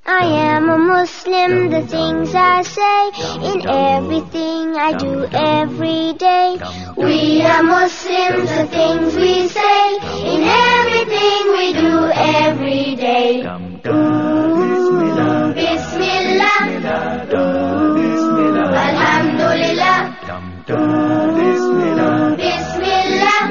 I am a Muslim, the things I say, in everything I do every day. We are Muslims, the things we say, in everything we do every day. Bismillah, Bismillah, Alhamdulillah, Bismillah, Bismillah,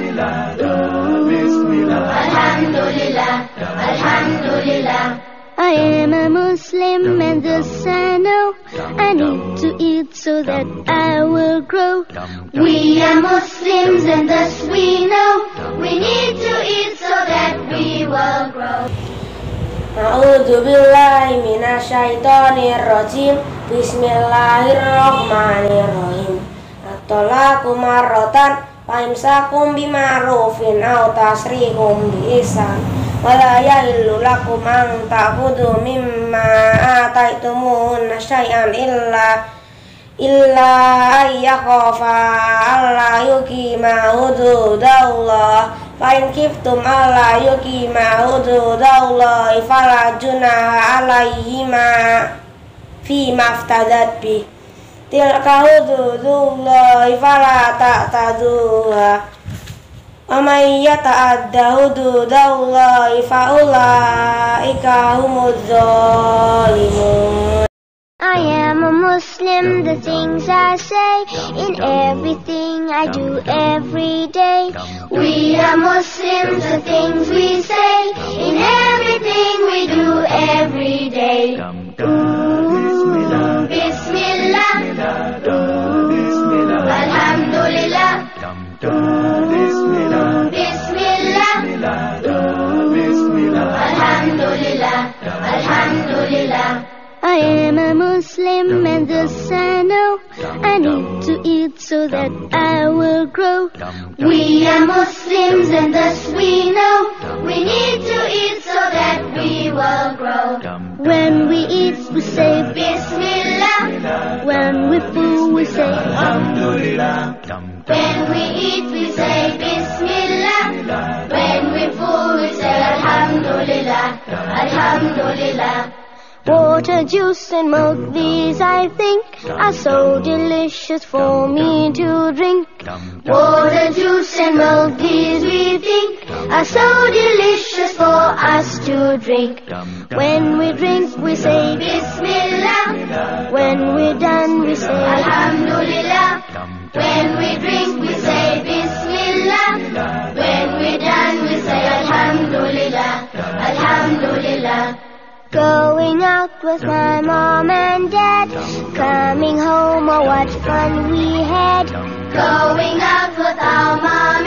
Alhamdulillah, Alhamdulillah. I am a Muslim and thus I know I need to eat so that I will grow. We are Muslims and thus we know we need to eat so that we will grow. A'udzu billahi minasyaitonir rajim. Bismillahirrahmanirrahim. At-talaqu marratan fa imsakum bima'rufin aw tasrihum bi ihsan. Wala yahillu lakum an ta'khudhu mimma ataytumuhunna syai'an illa ayyakhafa alla yuqima hududallah. Fa in khiftum alla yuqima hududallah fala junaha alaihima fima iftadat bih. Tilka hududullah fala ta'taduha. Wa may yata'adda hududallahi fa ulaika humuz zalimun. I am a Muslim, the things I say, in everything I do every day. We are Muslims, the things we say, in everything we do every day. Bismillah, Bismillah, Alhamdulillah, Bismillah, Alhamdulillah, Alhamdulillah. I am a Muslim and thus I know I need to eat so that I will grow. We are Muslims and thus we know we need to eat so that we will grow. When we eat we say Bismillah. When we fool we say Alhamdulillah. When we eat we say Bismillah. When we fool we say Alhamdulillah. Alhamdulillah. Water, juice and milk, these I think are so delicious for me to drink. Water, juice and milk, these we think are so delicious for us to drink. When we drink we say Bismillah. When we're done we say Alhamdulillah. When we drink we say Bismillah. When we're done we say Alhamdulillah. Alhamdulillah. Going out with my mom and dad, coming home, oh what fun we had. Going out with our mom